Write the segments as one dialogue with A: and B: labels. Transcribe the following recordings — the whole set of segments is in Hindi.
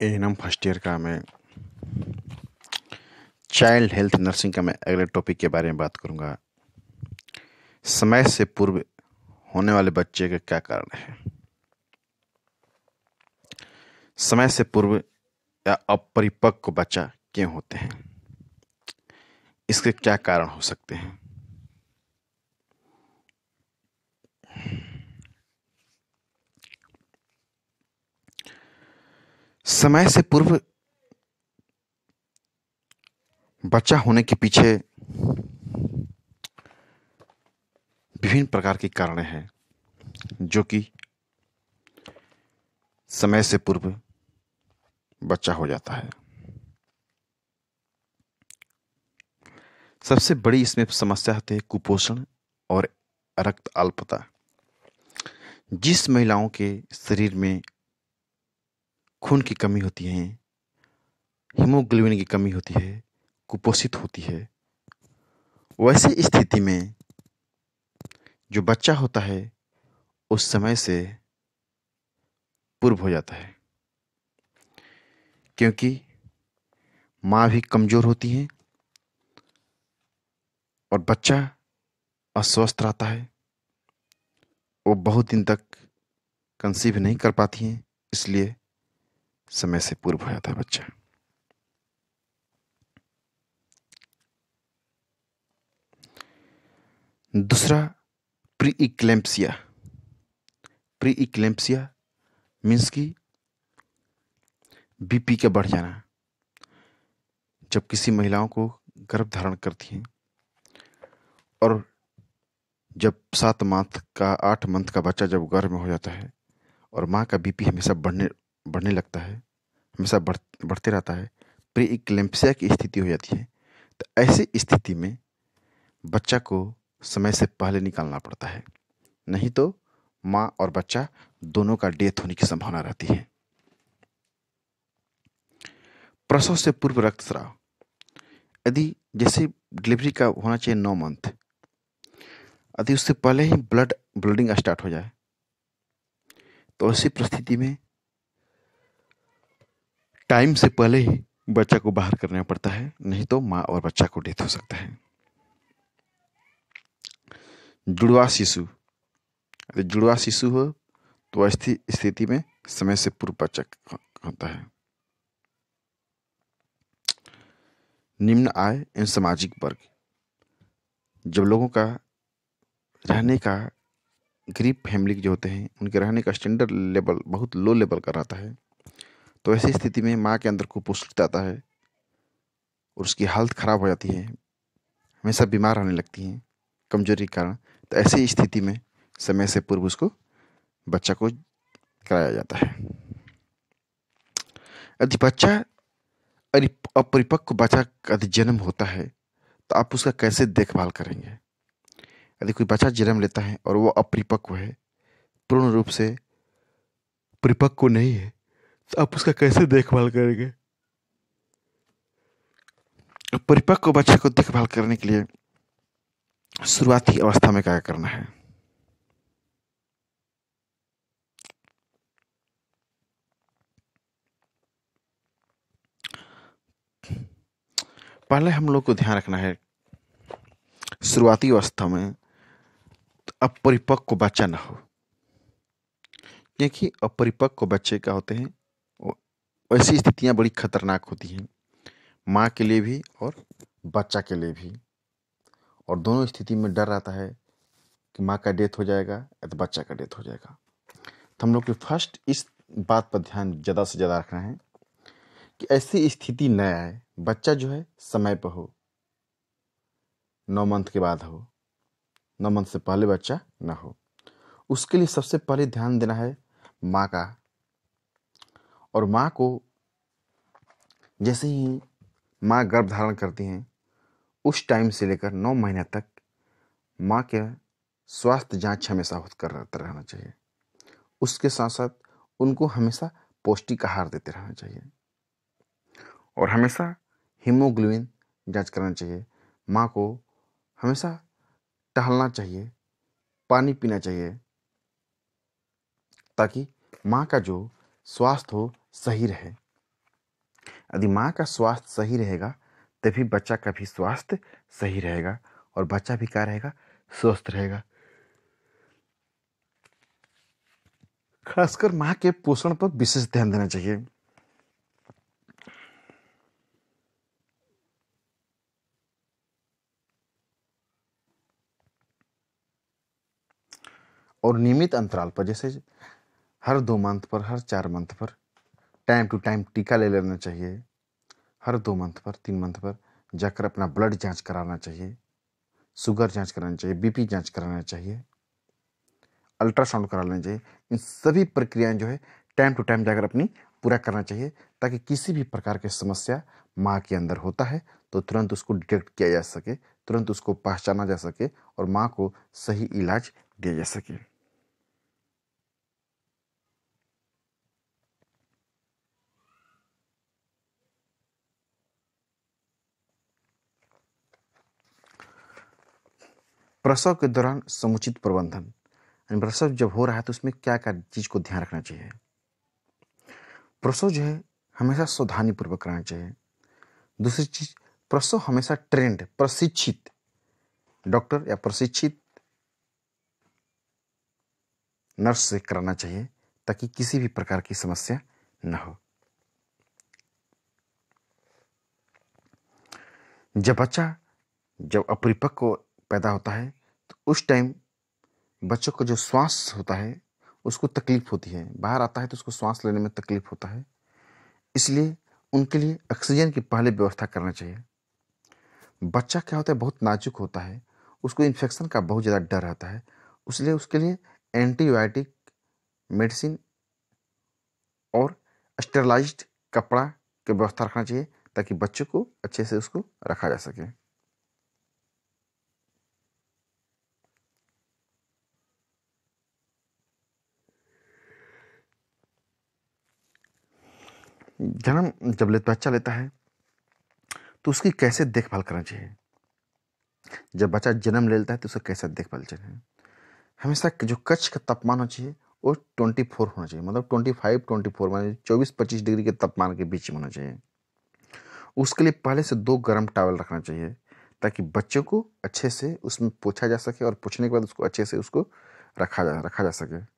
A: एएनएम फर्स्ट ईयर का मैं चाइल्ड हेल्थ नर्सिंग का मैं अगले टॉपिक के बारे में बात करूंगा। समय से पूर्व होने वाले बच्चे का क्या कारण है? समय से पूर्व या अपरिपक्व बच्चा क्यों होते हैं? इसके क्या कारण हो सकते हैं? समय से पूर्व बच्चा होने के पीछे विभिन्न प्रकार के कारण हैं जो कि समय से पूर्व बच्चा हो जाता है। सबसे बड़ी इसमें समस्या होती है कुपोषण और रक्त अल्पता। जिस महिलाओं के शरीर में खून की कमी होती है, हीमोग्लोबिन की कमी होती है, कुपोषित होती है, वैसी स्थिति में जो बच्चा होता है उस समय से पूर्व हो जाता है, क्योंकि माँ भी कमजोर होती है और बच्चा अस्वस्थ रहता है। वो बहुत दिन तक कंसीव नहीं कर पाती हैं, इसलिए समय से पूर्व हो जाता है बच्चा। दूसरा, प्री इक्लेम्पसिया। प्री इक्लेम्पसिया मीन्स की बीपी का बढ़ जाना। जब किसी महिलाओं को गर्भ धारण करती हैं और जब 7 मंथ का 8 मंथ का बच्चा जब गर्भ में हो जाता है और माँ का बीपी हमेशा बढ़ने बढ़ने लगता है, हमेशा बढ़ते रहता है, प्री इक्लेम्पसिया की स्थिति हो जाती है। तो ऐसी स्थिति में बच्चा को समय से पहले निकालना पड़ता है, नहीं तो माँ और बच्चा दोनों का डेथ होने की संभावना रहती है। प्रसव से पूर्व रक्तस्राव। यदि जैसे डिलीवरी का होना चाहिए 9 मंथ, यदि उससे पहले ही ब्लडिंग स्टार्ट हो जाए तो ऐसी परिस्थिति में टाइम से पहले ही बच्चा को बाहर करना पड़ता है, नहीं तो माँ और बच्चा को डेथ हो सकता है। जुड़वा शिशु। यदि जुड़वा शिशु हो तो ऐसी स्थिति में समय से पूर्व बच्चा होता है। निम्न आय एवं सामाजिक वर्ग। जब लोगों का रहने का गरीब फैमिली जो होते हैं उनके रहने का स्टैंडर्ड लेवल बहुत लो लेवल का रहता है, तो ऐसी स्थिति में माँ के अंदर कुपोषित आता है और उसकी हालत खराब हो जाती है, हमेशा बीमार रहने लगती हैं कमजोरी के कारण। तो ऐसी स्थिति में समय से पूर्व उसको बच्चा को कराया जाता है। यदि बच्चा अपरिपक्व बच्चा का यदि जन्म होता है तो आप उसका कैसे देखभाल करेंगे? यदि कोई बच्चा जन्म लेता है और वो अपरिपक्व है, पूर्ण रूप से परिपक्व नहीं है, तो आप उसका कैसे देखभाल करेंगे? परिपक्व बच्चे को देखभाल करने के लिए शुरुआती अवस्था में क्या करना है? पहले हम लोग को ध्यान रखना है शुरुआती अवस्था में तो अपरिपक्व बच्चा ना हो, क्योंकि अपरिपक्व बच्चे क्या होते हैं, ऐसी स्थितियां बड़ी खतरनाक होती हैं माँ के लिए भी और बच्चा के लिए भी। और दोनों स्थिति में डर रहता है कि माँ का डेथ हो जाएगा या तो बच्चा का डेथ हो जाएगा। तो हम लोग को फर्स्ट इस बात पर ध्यान ज़्यादा से ज़्यादा रखना है कि ऐसी स्थिति न आए, बच्चा जो है समय पर हो, 9 मंथ के बाद हो, 9 मंथ से पहले बच्चा ना हो। उसके लिए सबसे पहले ध्यान देना है माँ का। और माँ को जैसे ही माँ गर्भ धारण करती हैं उस टाइम से लेकर 9 महीने तक माँ के स्वास्थ्य जांच हमेशा होकर रहना चाहिए। उसके साथ साथ उनको हमेशा पौष्टिक आहार देते रहना चाहिए और हमेशा हीमोग्लोबिन जांच कराना चाहिए। माँ को हमेशा टहलना चाहिए, पानी पीना चाहिए, ताकि माँ का जो स्वास्थ्य हो सही रहे। यदि माँ का स्वास्थ्य सही रहेगा तभी बच्चा का भी स्वास्थ्य सही रहेगा और बच्चा भी क्या रहेगा, स्वस्थ रहेगा। खासकर माँ के पोषण पर विशेष ध्यान देना चाहिए। और नियमित अंतराल पर, जैसे हर 2 मंथ पर, हर 4 मंथ पर टाइम टू टाइम टीका ले लेना चाहिए। हर 2 मंथ पर, 3 मंथ पर जाकर अपना ब्लड जांच कराना चाहिए, शुगर जांच कराना चाहिए, बीपी जांच कराना चाहिए, अल्ट्रासाउंड करा लेना चाहिए। इन सभी प्रक्रियाएं जो है टाइम टू टाइम जाकर अपनी पूरा करना चाहिए, ताकि किसी भी प्रकार की समस्या माँ के अंदर होता है तो तुरंत उसको डिटेक्ट किया जा सके, तुरंत उसको पहचाना जा सके और माँ को सही इलाज दिया जा सके। प्रसव के दौरान समुचित प्रबंधन, प्रसव जब हो रहा है तो उसमें क्या क्या चीज को ध्यान रखना चाहिए। प्रसव जो है हमेशा सावधानी पूर्वक करना चाहिए। दूसरी चीज, प्रसव हमेशा ट्रेंड, प्रशिक्षित डॉक्टर या प्रशिक्षित नर्स से कराना चाहिए, ताकि किसी भी प्रकार की समस्या न हो। जब बच्चा जब अपरिपक्व पैदा होता है तो उस टाइम बच्चों को जो श्वास होता है उसको तकलीफ होती है, बाहर आता है तो उसको श्वास लेने में तकलीफ होता है, इसलिए उनके लिए ऑक्सीजन की पहले व्यवस्था करना चाहिए। बच्चा क्या होता है, बहुत नाजुक होता है, उसको इन्फेक्शन का बहुत ज़्यादा डर रहता है, इसलिए उसके लिए एंटीबायोटिक मेडिसिन और स्टेरलाइज्ड कपड़ा की व्यवस्था रखना चाहिए, ताकि बच्चे को अच्छे से उसको रखा जा सके। जन्म जब बच्चा लेता है तो उसकी कैसे देखभाल करना चाहिए। जब बच्चा जन्म ले लेता है तो उसका कैसे देखभाल चाहिए। हमेशा जो कक्ष का तापमान होना चाहिए वो 24 होना चाहिए, मतलब 25-24 माने 24-25 डिग्री के तापमान के बीच में होना चाहिए। उसके लिए पहले से 2 गर्म टॉवल रखना चाहिए, ताकि बच्चों को अच्छे से उसमें पोंछा जा सके और पोंछने के बाद उसको अच्छे से उसको रखा जा सके।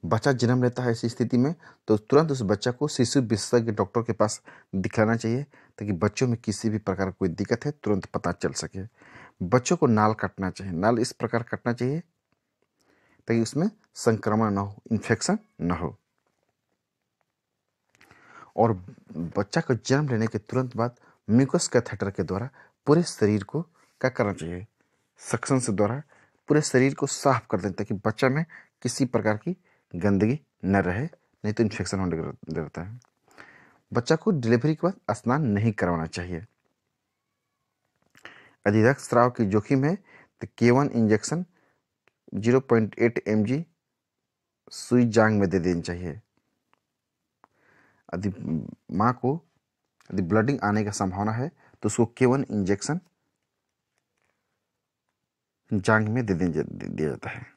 A: बच्चा जन्म लेता है ऐसी स्थिति में तो तुरंत उस बच्चा को शिशु विशेषज्ञ डॉक्टर के पास दिखलाना चाहिए, ताकि बच्चों में किसी भी प्रकार कोई दिक्कत है तुरंत पता चल सके। बच्चों को नाल काटना चाहिए, नाल इस प्रकार काटना चाहिए ताकि उसमें संक्रमण न हो, इन्फेक्शन न हो। और बच्चा को जन्म लेने के तुरंत बाद म्यूकस कैथेटर के द्वारा पूरे शरीर को क्या करना चाहिए, सक्शन से द्वारा पूरे शरीर को साफ कर दें, ताकि बच्चा में किसी प्रकार की गंदगी न रहे, नहीं तो इन्फेक्शन होने रहता है। बच्चा को डिलीवरी के बाद स्नान नहीं करवाना चाहिए। यदि रक्तस्राव की जोखिम है तो K1 इंजेक्शन 0.8 mg सुई जांग में दे देनी चाहिए। यदि माँ को यदि ब्लडिंग आने का संभावना है तो उसको K1 इंजेक्शन जांग में दे दिया जाता है।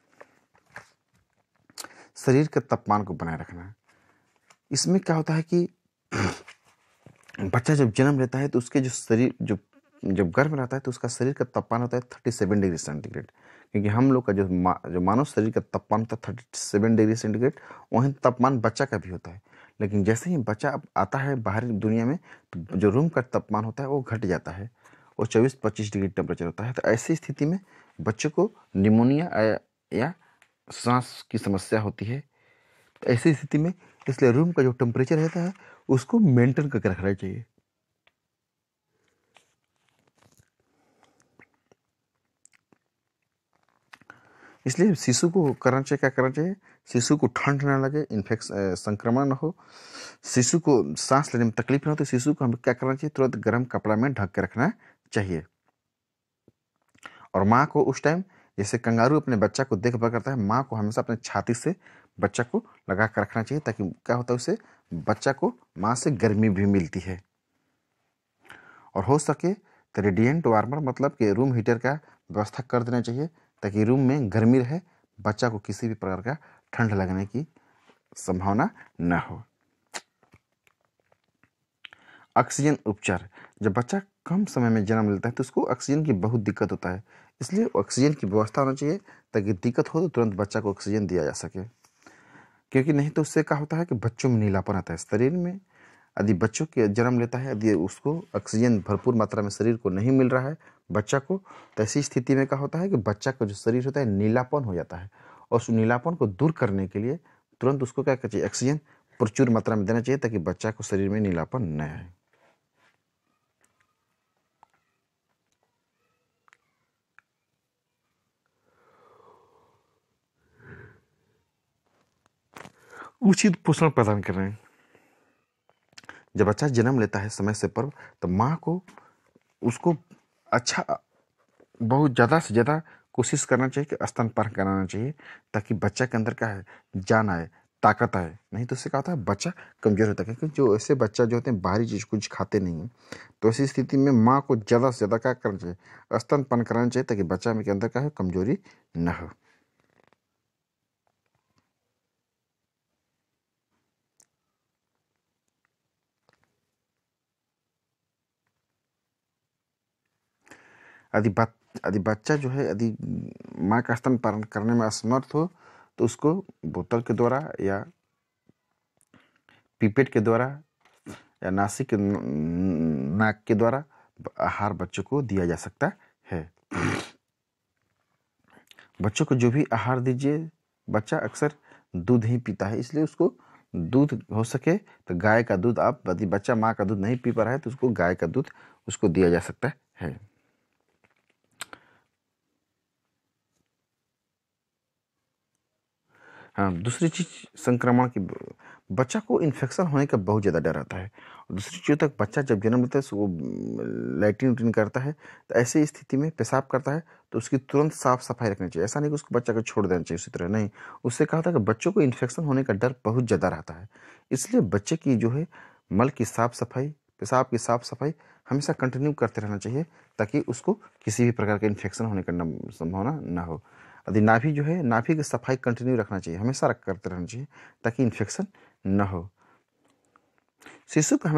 A: शरीर के तापमान को बनाए रखना, इसमें क्या होता है कि बच्चा जब जन्म लेता है तो उसके जो शरीर जब गर्भ में रहता है तो उसका शरीर का तापमान होता है 37 डिग्री सेंटीग्रेड, क्योंकि हम लोग का जो मानव शरीर का तापमान होता है 37 डिग्री सेंटीग्रेड, वही तापमान बच्चा का भी होता है। लेकिन जैसे ही बच्चा आता है बाहरी दुनिया में तो जो रूम का तापमान होता है वो घट जाता है, वो 24-25 डिग्री टेम्परेचर होता है। तो ऐसी स्थिति में बच्चे को निमोनिया या सांस की समस्या होती है। तो ऐसी स्थिति में इसलिए रूम का जो टेम्परेचर रहता है उसको मेंटेन करके रखना चाहिए। इसलिए शिशु को करना चाहिए, क्या करना चाहिए, शिशु को ठंड ना लगे, इन्फेक्शन संक्रमण न हो, शिशु को सांस लेने में तकलीफ ना हो, तो शिशु को हमें क्या करना चाहिए, तुरंत गर्म कपड़ा में ढक के रखना चाहिए। और माँ को उस टाइम, जैसे कंगारू अपने बच्चा को देखभाल करता है, माँ को हमेशा अपने छाती से बच्चा को लगा कर रखना चाहिए, ताकि क्या होता है उससे बच्चा को माँ से गर्मी भी मिलती है। और हो सके तो रेडिएंट वार्मर मतलब कि रूम हीटर का व्यवस्था कर देना चाहिए, ताकि रूम में गर्मी रहे, बच्चा को किसी भी प्रकार का ठंड लगने की संभावना न हो। ऑक्सीजन उपचार। जब बच्चा कम समय में जन्म लेता है तो उसको ऑक्सीजन की बहुत दिक्कत होता है, इसलिए ऑक्सीजन की व्यवस्था होना चाहिए ताकि दिक्कत हो तो तुरंत बच्चा को ऑक्सीजन दिया जा सके। क्योंकि नहीं तो उससे क्या होता है कि बच्चों में नीलापन आता है शरीर में। यदि बच्चों के जन्म लेता है, यदि उसको ऑक्सीजन भरपूर मात्रा में शरीर को नहीं मिल रहा है बच्चा को, तो ऐसी स्थिति में क्या होता है कि बच्चा का जो शरीर होता है नीलापन हो जाता है। और उस नीलापन को दूर करने के लिए तुरंत उसको क्या चाहिए, ऑक्सीजन प्रचुर मात्रा में देना चाहिए ताकि बच्चा को शरीर में नीलापन न आए। उचित पोषण प्रदान कर रहे हैं। जब बच्चा जन्म लेता है समय से पूर्व तो माँ को उसको अच्छा बहुत ज़्यादा से ज़्यादा कोशिश करना चाहिए कि स्तनपान कराना चाहिए ताकि बच्चा के अंदर क्या है, जान आए, ताकत आए। नहीं तो उससे क्या होता है बच्चा कमज़ोर होता है, क्योंकि जो ऐसे बच्चा जो होते हैं बाहरी चीज़ कुछ खाते नहीं हैं। तो ऐसी स्थिति में माँ को ज़्यादा से ज़्यादा क्या करना चाहिए, स्तनपान कराना चाहिए ताकि बच्चा में के अंदर क्या है, कमजोरी न हो। यदि बच्चा जो है यदि माँ का स्तनपान करने में असमर्थ हो तो उसको बोतल के द्वारा या पीपेट के द्वारा या नासिक के नाक के द्वारा आहार बच्चों को दिया जा सकता है। बच्चों को जो भी आहार दीजिए, बच्चा अक्सर दूध ही पीता है, इसलिए उसको दूध हो सके तो गाय का दूध, आप यदि बच्चा माँ का दूध नहीं पी पा रहा है तो उसको गाय का दूध उसको दिया जा सकता है। हाँ, दूसरी चीज़ संक्रमण की, बच्चा को इन्फेक्शन होने का बहुत ज़्यादा डर रहता है। और दूसरी चीज़ तक बच्चा जब जन्म लेता है वो लैट्रिन उट्रिन करता है तो ऐसी स्थिति में पेशाब करता है तो उसकी तुरंत साफ सफाई रखनी चाहिए। ऐसा नहीं कि उसको बच्चा को छोड़ देना चाहिए उसी तरह, नहीं। उससे कहा था कि बच्चों को इन्फेक्शन होने का डर बहुत ज़्यादा रहता है, इसलिए बच्चे की जो है मल की साफ सफाई, पेशाब की साफ सफाई हमेशा कंटिन्यू करते रहना चाहिए ताकि उसको किसी भी प्रकार का इन्फेक्शन होने का संभावना ना हो। यदि नाभि जो है, नाभि की सफाई कंटिन्यू रखना चाहिए, हमेशा करते रहना चाहिए ताकि इन्फेक्शन न हो। शिशु को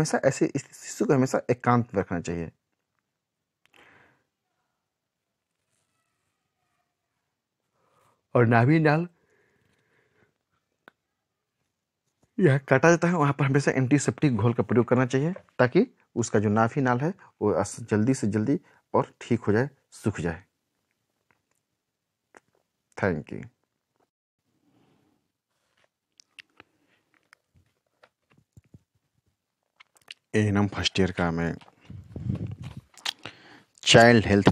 A: हमेशा एकांत में रखना चाहिए। और नाभि नाल यह काटा जाता है वहां पर हमेशा एंटीसेप्टिक घोल का प्रयोग करना चाहिए ताकि उसका जो नाभि नाल है वो जल्दी से जल्दी और ठीक हो जाए, सूख जाए। Thank you. ANM first year का मैं चाइल्ड हेल्थ